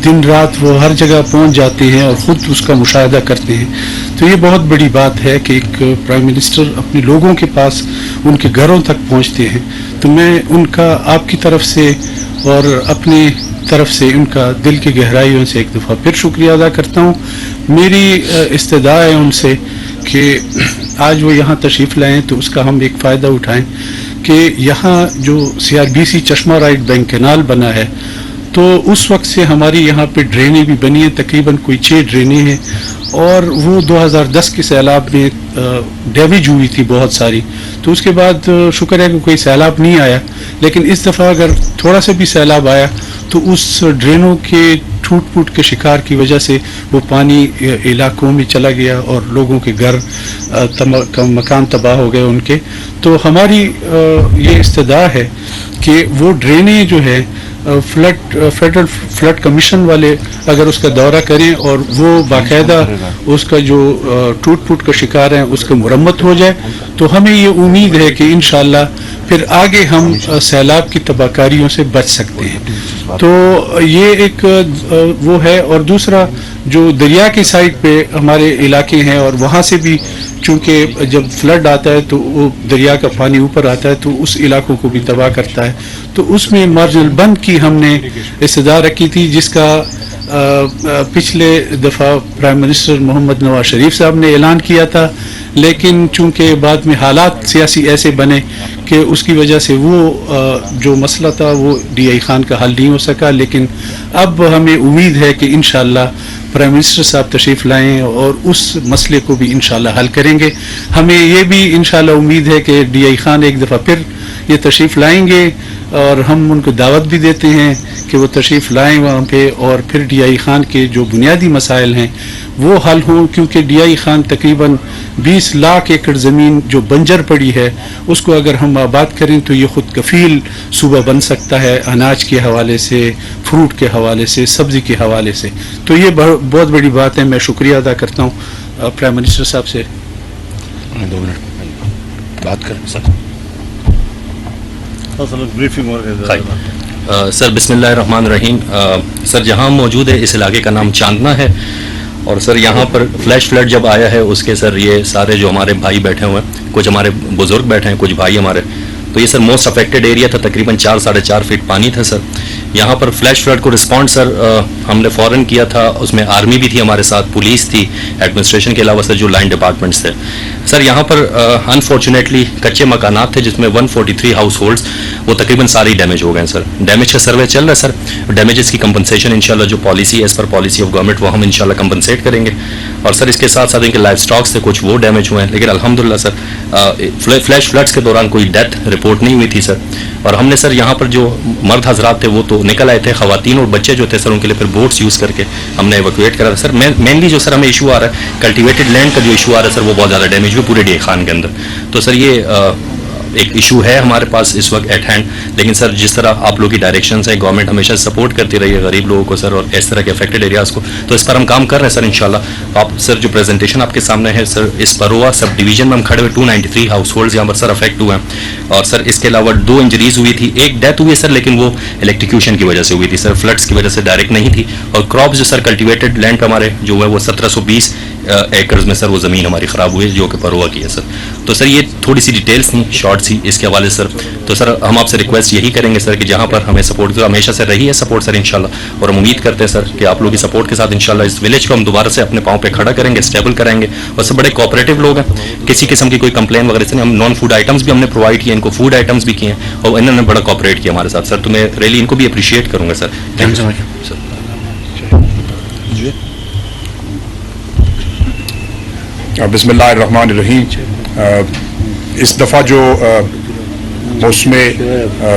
दिन रात वो हर जगह पहुंच जाते हैं और ख़ुद उसका मुशाहिदा करते हैं। तो ये बहुत बड़ी बात है कि एक प्राइम मिनिस्टर अपने लोगों के पास उनके घरों तक पहुंचते हैं। तो मैं उनका आपकी तरफ से और अपनी तरफ से उनका दिल की गहराइयों से एक दफ़ा फिर शुक्रिया अदा करता हूँ। मेरी इस्तदा है उनसे कि आज वो यहाँ तशरीफ़ लाएँ तो उसका हम एक फ़ायदा उठाएं कि यहाँ जो CRBC चश्मा राइट बैंक कैनाल बना है तो उस वक्त से हमारी यहाँ पे ड्रेनें भी बनी हैं, तकरीबन कोई 6 ड्रेनें हैं और वो 2010 के सैलाब में डैमेज हुई थी बहुत सारी। तो उसके बाद शुक्र है कि कोई सैलाब नहीं आया, लेकिन इस दफ़ा अगर थोड़ा सा भी सैलाब आया तो उस ड्रेनों के टूट फूट के शिकार की वजह से वो पानी इलाकों में चला गया और लोगों के घर मकान तबाह हो गए उनके। तो हमारी ये इस्तदा है कि वो ड्रेनें जो है फेडरल फ्लड कमीशन वाले अगर उसका दौरा करें और वो बाकायदा उसका जो टूट फूट का शिकार है उसका मुरम्मत हो जाए तो हमें ये उम्मीद है कि इंशाअल्लाह फिर आगे हम सैलाब की तबाहकारियों से बच सकते हैं। तो ये एक वो है। और दूसरा जो दरिया की साइड पे हमारे इलाके हैं और वहाँ से भी चूँकि जब फ्लड आता है तो वो दरिया का पानी ऊपर आता है तो उस इलाकों को भी तबाह करता है। तो उसमें मार्जिनल बंद की हमने इस्तदा रखी थी जिसका पिछले दफ़ा प्राइम मिनिस्टर मोहम्मद नवाज शरीफ साहब ने ऐलान किया था, लेकिन चूँकि बाद में हालात सियासी ऐसे बने कि उसकी वजह से वो जो मसला था वो DI खान का हल नहीं हो सका। लेकिन अब हमें उम्मीद है कि इंशाअल्लाह प्राइम मिनिस्टर साहब तशरीफ़ लाएँ और उस मसले को भी इंशाअल्लाह हल करेंगे। हमें ये भी इंशाअल्लाह उम्मीद है कि DI खान एक दफ़ा फिर ये तशरीफ़ लाएंगे और हम उनको दावत भी देते हैं कि वो तशरीफ़ लाएँ वहाँ पे और फिर DI खान के जो बुनियादी मसाइल हैं वो हल हों, क्योंकि DI खान तकरीबन 20 लाख एकड़ ज़मीन जो बंजर पड़ी है उसको अगर हम आबाद करें तो ये ख़ुद कफ़ील सूबा बन सकता है, अनाज के हवाले से, फ्रूट के हवाले से, सब्ज़ी के हवाले से। तो ये बहुत बड़ी बात है। मैं शुक्रिया अदा करता हूँ प्राइम मिनिस्टर साहब से। 2 मिनट बात करें सर। सर बिस्मिल्लाहिर्रहमानिर्रहीम। सर जहाँ मौजूद है इस इलाके का नाम चांदना है और सर यहाँ पर फ्लैश फ्लड जब आया है उसके सर ये सारे जो हमारे भाई बैठे हुए हैं, कुछ हमारे बुजुर्ग बैठे हैं, कुछ भाई हमारे, तो ये सर मोस्ट अफेक्टेड एरिया था। तकरीबन 4-4.5 फीट पानी था सर यहाँ पर। फ्लैश फ्लड को रिस्पॉन्ड सर हमने फ़ौरन किया था, उसमें आर्मी भी थी हमारे साथ, पुलिस थी, एडमिनिस्ट्रेशन के अलावा सर जो लाइन डिपार्टमेंट्स थे। सर यहाँ पर अनफॉर्चुनेटली कच्चे मकानात थे जिसमें 143 हाउस होल्ड्स वो तकरीबन सारे ही डैमेज हो गए हैं सर। डैमेज का सर्वे चल रहा है सर। डैमेजेस की कंपनसेशन इंशाल्लाह जो policy as per policy of government वो हम इंशाल्लाह कंपनसेट करेंगे। और सर इसके साथ साथ इनके लाइफ स्टॉक्स थे कुछ वो डैमेज हुए हैं, लेकिन अल्हम्दुलिल्लाह सर फ्लैश फ्लड्स के दौरान कोई डेथ रिपोर्ट नहीं हुई थी सर। और हमने सर यहाँ पर जो मर्द हजरात थे वो तो निकल आए थे, ख़वातीन और बच्चे जो थे सर उनके लिए फिर बोट्स यूज़ करके हमने एवैक्यूएट करा था सर। मेनली जो सर हमें इशू आ रहा है कल्टिवेटेड लैंड का जो इशू आ रहा है सर वो बहुत ज़्यादा डैमेज हुआ पूरे DI खान के अंदर। तो सर ये एक इशू है हमारे पास इस वक्त एट हैंड, लेकिन सर जिस तरह आप लोगों की डायरेक्शन है गवर्नमेंट हमेशा सपोर्ट करती रही है गरीब लोगों को सर और इस तरह के अफेक्टेड एरियाज़ को, तो इस पर हम काम कर रहे हैं सर इंशाल्लाह। आप सर जो प्रेजेंटेशन आपके सामने है सर, इस परोआ सब डिवीजन में हम खड़े हुए 293 हाउस होल्ड्स यहाँ पर सर अफेक्ट हुए हैं। और सर इसके अलावा 2 इंजरीज हुई थी, एक डेथ हुई है सर, लेकिन वो इलेक्ट्रिक्यूशन की वजह से हुई थी सर, फ्लड्स की वजह से डायरेक्ट नहीं थी। और क्रॉप्स जो सर कल्टिवेटेड लैंड पर हमारे जो है वो 1720 एकर्स में सर वो ज़मीन हमारी ख़राब हुई है जो कि परोआ की है सर। तो सर ये थोड़ी सी डिटेल्स थी शॉर्ट सी इसके हवाले सर। तो सर हम आपसे रिक्वेस्ट यही करेंगे सर कि जहाँ पर हमें सपोर्ट हमेशा से रही है सपोर्ट सर इंशाल्लाह, और हम उम्मीद करते हैं सर कि आप लोगों की सपोर्ट के साथ इंशाल्लाह इस विलेज को हम दोबारा से अपने पाँव पे खड़ा करेंगे, स्टेबल कराएंगे। और सब बड़े कोऑपरेटिव लोग हैं, किसी किस्म की कोई कंप्लेन वगैरह से नहीं। हम नॉन फूड आइटम्स भी हमने प्रोवाइड किए, इनको फूड आइटम्स भी किए हैं और इन्होंने बड़ा कोऑपरेट किया हमारे साथ सर। तो मैं रियली इनको भी अप्रिशिएट करूँगा सर। Thank you sir. बिस्मिल्लाहिर्रहमानिर्रहीम। इस दफ़ा जो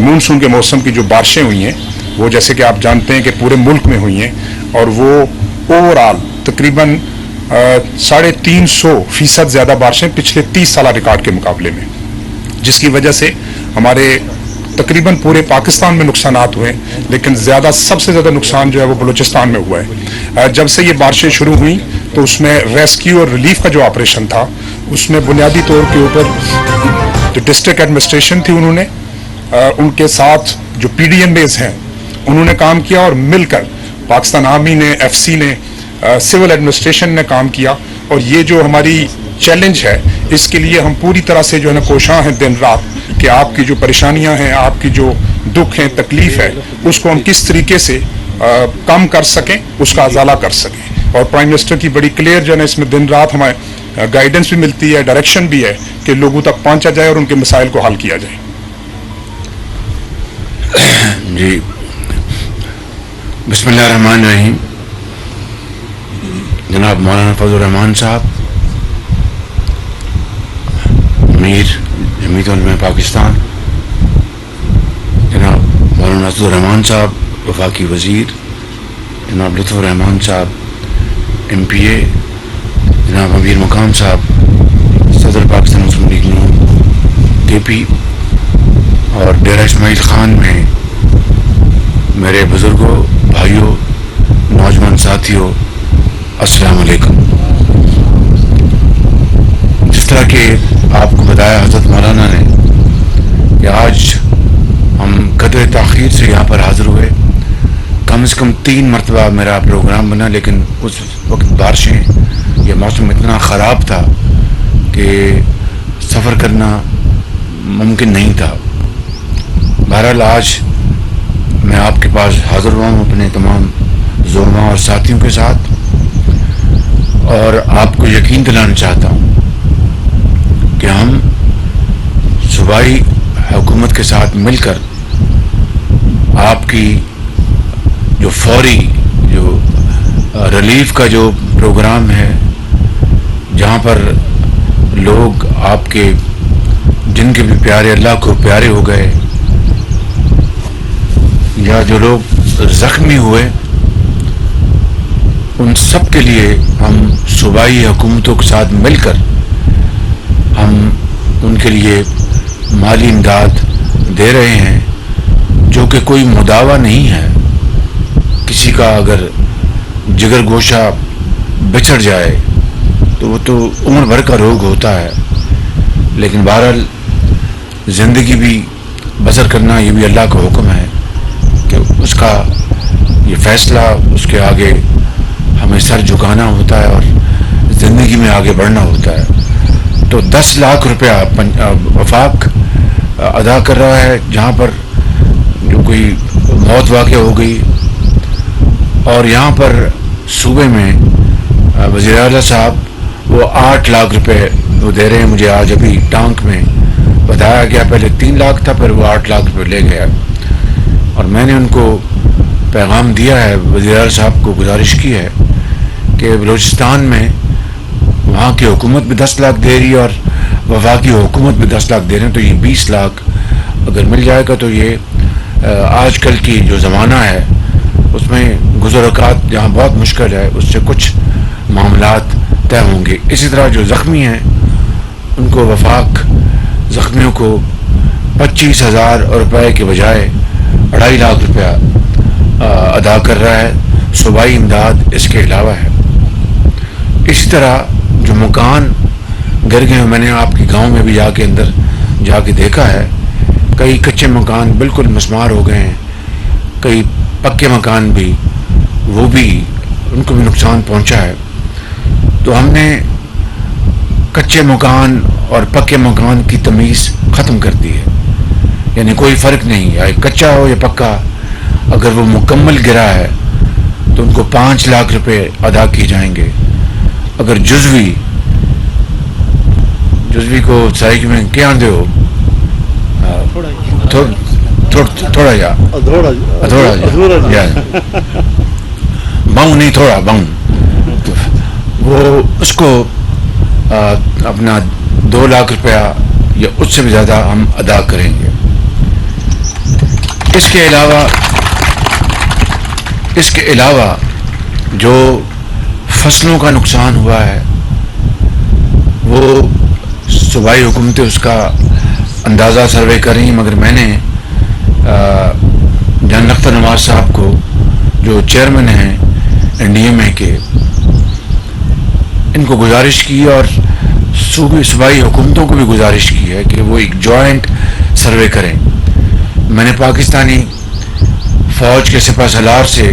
मानसून के मौसम की जो बारिशें हुई हैं वो जैसे कि आप जानते हैं कि पूरे मुल्क में हुई हैं और वो ओवरऑल तकरीबन 350% ज़्यादा बारिशें पिछले 30 साल रिकॉर्ड के मुकाबले में, जिसकी वजह से हमारे तकरीबन पूरे पाकिस्तान में नुकसानात हुए, लेकिन सबसे ज़्यादा नुकसान जो है वो बलूचिस्तान में हुआ है। जब से ये बारिशें शुरू हुई तो उसमें रेस्क्यू और रिलीफ का जो ऑपरेशन था उसमें बुनियादी तौर के ऊपर जो डिस्ट्रिक्ट एडमिनिस्ट्रेशन थी उन्होंने उनके साथ जो PDMAs हैं उन्होंने काम किया और मिलकर पाकिस्तान आर्मी ने, FC ने, सिविल एडमिनिस्ट्रेशन ने काम किया, और ये जो हमारी चैलेंज है इसके लिए हम पूरी तरह से जो है ना कोशां हैं दिन रात कि आपकी जो परेशानियां हैं, आपकी जो दुख हैं, तकलीफ है, उसको हम किस तरीके से कम कर सकें, उसका अजाला कर सकें। और प्राइम मिनिस्टर की बड़ी क्लियर जो है ना इसमें दिन रात हमें गाइडेंस भी मिलती है, डायरेक्शन भी है कि लोगों तक पहुंचा जाए और उनके मसाइल को हल किया जाए। जी, बिस्मिल्लाहिर्रहमानिर्रहीम। जनाब मौलाना फजल रहमान साहब, अमीर जमीयत उलमा पाकिस्तान, जनाब मौलाना अब्दुल रहमान साहब वफाकी वज़ीर, जनाब लुत्फ़ुर रहमान साहब MPA, जनाब अमीर मकाम साहब सदर पाकिस्तान मुस्लिम लीग नून KP, और डेरा इस्माइल खान में मेरे बुज़ुर्गों, भाइयों, नौजवान साथियों, अस्सलाम वालेकुम। जिस तरह के आपको बताया हज़रत मौलाना ने कि आज हम कदर ताख़ीर से यहाँ पर हाज़िर हुए, कम से कम 3 मरतबा मेरा प्रोग्राम बना, लेकिन उस वक्त बारिशें, यह मौसम इतना ख़राब था कि सफ़र करना मुमकिन नहीं था। बहरहाल आज मैं आपके पास हाज़िर हुआ हूँ अपने तमाम ज़ुलमा और साथियों के साथ, और आपको यकीन दिलाना चाहता हूँ कि हम सूबाई हुकूमत के साथ मिलकर आपकी जो फौरी जो रिलीफ का जो प्रोग्राम है, जहाँ पर लोग आपके जिनके भी प्यारे अल्लाह को प्यारे हो गए या जो लोग ज़ख्मी हुए, उन सब के लिए हम सूबाई हुकूमतों के साथ मिलकर हम उनके लिए माली इमदाद दे रहे हैं, जो कि कोई मुदावा नहीं है। किसी का अगर जिगर गोशा बिछड़ जाए तो वो तो उम्र भर का रोग होता है, लेकिन बहरहाल ज़िंदगी भी बसर करना ये भी अल्लाह का हुक्म है कि उसका ये फ़ैसला, उसके आगे हमें सर झुकाना होता है और ज़िंदगी में आगे बढ़ना होता है। तो 10 लाख रुपया वफाक अदा कर रहा है, जहाँ पर जो कोई मौत वाक़या हो गई, और यहाँ पर सूबे में वज़ीर आला साहब वो 8 लाख रुपए वो दे रहे हैं। मुझे आज अभी टांक में बताया गया, पहले 3 लाख था, फिर वो 8 लाख रुपए ले गया, और मैंने उनको पैगाम दिया है, वज़ीर आला साहब को गुजारिश की है कि बलूचिस्तान में वहाँ की हुकूमत भी 10 लाख दे रही है और वफाकी हुकूमत भी 10 लाख दे रहे हैं, तो ये 20 लाख अगर मिल जाएगा तो ये आजकल की जो ज़माना है उसमें गुज़रकात जहाँ बहुत मुश्किल है, उससे कुछ मामलात तय होंगे। इसी तरह जो ज़ख्मी हैं उनको वफाक ज़ख्मियों को 25,000 रुपये के बजाय 2.5 लाख रुपया अदा कर रहा है। सूबाई इमदाद इसके अलावा है। इसी तरह जो मकान गिर गए, मैंने आपके गांव में भी जाके अंदर जाके देखा है, कई कच्चे मकान बिल्कुल मस्मार हो गए हैं, कई पक्के मकान भी, वो भी उनको भी नुकसान पहुंचा है। तो हमने कच्चे मकान और पक्के मकान की तमीज़ ख़त्म कर दी है, यानी कोई फ़र्क नहीं है, कच्चा हो या पक्का, अगर वो मुकम्मल गिरा है तो उनको 5 लाख रुपए अदा किए जाएंगे। अगर जुज़वी को साइक में क्या दे हो थोड़ा या बाउं नहीं, थोड़ा बाउं, वो उसको अपना 2 लाख रुपया या उससे भी ज़्यादा हम अदा करेंगे। इसके अलावा जो फसलों का नुकसान हुआ है वो सूबाई हुकूमतें उसका अंदाज़ा सर्वे कर रही हैं, मगर मैंने जान अख्तर नवाज साहब को जो चेयरमैन हैं NDMA के, इनको गुजारिश की और सूबाई हुकूमतों को भी गुजारिश की है कि वो एक जॉइंट सर्वे करें। मैंने पाकिस्तानी फ़ौज के सिपह सलार से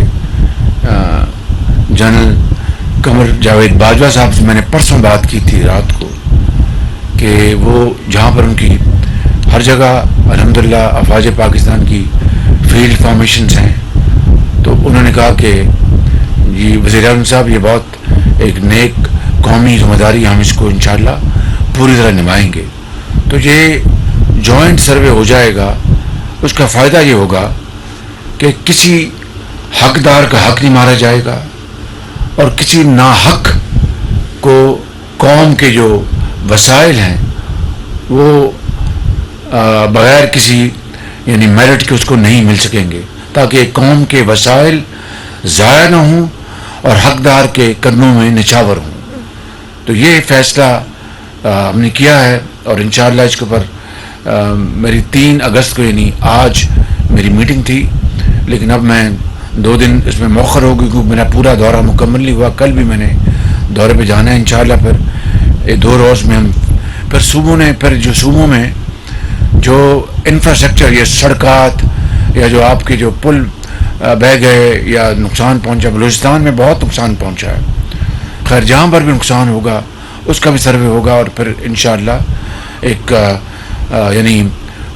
जावेद बाजवा साहब से मैंने परसों बात की थी रात को कि वो जहाँ पर उनकी हर जगह अल्हम्दुलिल्लाह अफवाज पाकिस्तान की फील्ड फॉर्मेशंस हैं, तो उन्होंने कहा कि जी वज़ीर-ए-आज़म साहब ये बहुत एक नेक कौमी ज़िम्मेदारी, हम इसको इंशाअल्लाह पूरी तरह निभाएंगे। तो ये जॉइंट सर्वे हो जाएगा, उसका फ़ायदा ये होगा कि किसी हकदार का हक नहीं मारा जाएगा और किसी नाहक को कौम के जो वसाइल हैं वो बग़ैर किसी यानी मेरिट के उसको नहीं मिल सकेंगे, ताकि कौम के वसाइल ज़ाया न हों और हकदार के कदमों में निछावर हों। तो ये फ़ैसला हमने किया है और इंशाअल्लाह इसके ऊपर मेरी 3 अगस्त को यानी आज मेरी मीटिंग थी, लेकिन अब मैं 2 दिन इसमें मौखर हो गई क्योंकि मेरा पूरा दौरा मुकम्मल नहीं हुआ। कल भी मैंने दौरे पे जाना है इंशाअल्लाह। फिर 2 रोज़ में हम फिर सूबों में जो इंफ्रास्ट्रक्चर या सड़कात या जो आपके जो पुल बह गए या नुकसान पहुंचा, बलूचिस्तान में बहुत नुकसान पहुंचा है। खैर जहाँ पर भी नुकसान होगा उसका भी सर्वे होगा और फिर इंशाअल्लाह एक यानी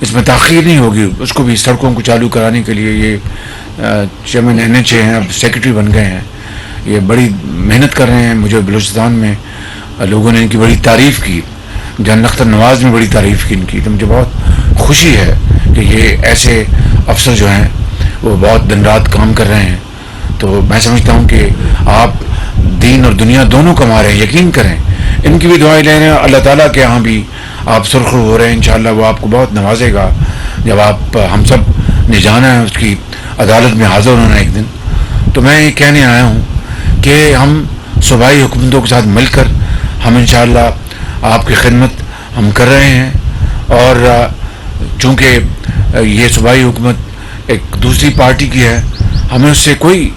इसमें ताख़ीर नहीं होगी, उसको भी सड़कों को चालू कराने के लिए ये चेयरमैन NHA हैं, अब सेक्रेटरी बन गए हैं, ये बड़ी मेहनत कर रहे हैं। मुझे बलूचिस्तान में लोगों ने इनकी बड़ी तारीफ़ की, जनरल अख्तर नवाज़ ने बड़ी तारीफ़ की इनकी, तो मुझे बहुत खुशी है कि ये ऐसे अफसर जो हैं वो बहुत दिन रात काम कर रहे हैं। तो मैं समझता हूँ कि आप दीन और दुनिया दोनों कमा रहे हैं, यकीन करें, इनकी भी दुआएं ले रहे हैं। अल्लाह ताला के यहाँ भी आप सुरखरू हो रहे हैं, इंशाअल्लाह वो आपको बहुत नवाजेगा जब आप हम सब ने जाना है उसकी अदालत में हाजिर होना एक दिन। तो मैं ये कहने आया हूँ कि हम सूबाई हुकूमतों के साथ मिलकर हम इंशाअल्लाह आपकी खिदमत हम कर रहे हैं और चूँकि ये सूबाई हुकूमत एक दूसरी पार्टी की है, हमें उससे कोई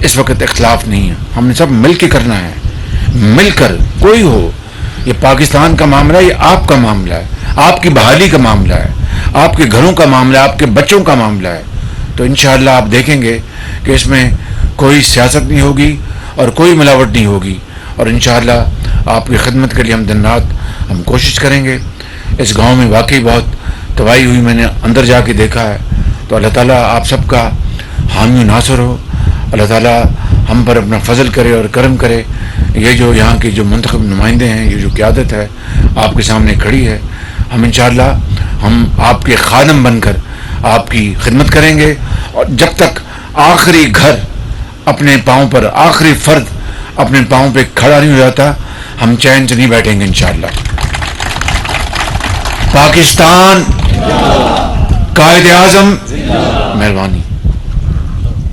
इस वक्त इख्तिलाफ नहीं है। हमने सब मिल के करना है, मिलकर कोई हो, ये पाकिस्तान का मामला है, ये आपका मामला है, आपकी बहाली का मामला है, आपके घरों का मामला है, आपके बच्चों का मामला है। तो इंशाअल्लाह आप देखेंगे कि इसमें कोई सियासत नहीं होगी और कोई मिलावट नहीं होगी और इंशाअल्लाह आपकी खिदमत के लिए हम दिन रात हम कोशिश करेंगे। इस गांव में वाकई बहुत तबाही हुई, मैंने अंदर जाके देखा है। तो अल्लाह ताला आप सबका हामी नासर हो, अल्लाह ताला हम पर अपना फजल करे और करम करे। ये जो यहाँ के जो मुंतखब नुमाइंदे हैं, ये जो क़यादत है आपके सामने खड़ी है, हम इंशाअल्लाह हम आपके खादम बनकर आपकी खिदमत करेंगे और जब तक आखिरी घर अपने पाँव पर, आखिरी फर्द अपने पाँव पे खड़ा नहीं हो जाता, हम चैन से नहीं बैठेंगे इंशाअल्लाह। पाकिस्तान, कायद-ए-आज़म, मेहरबानी।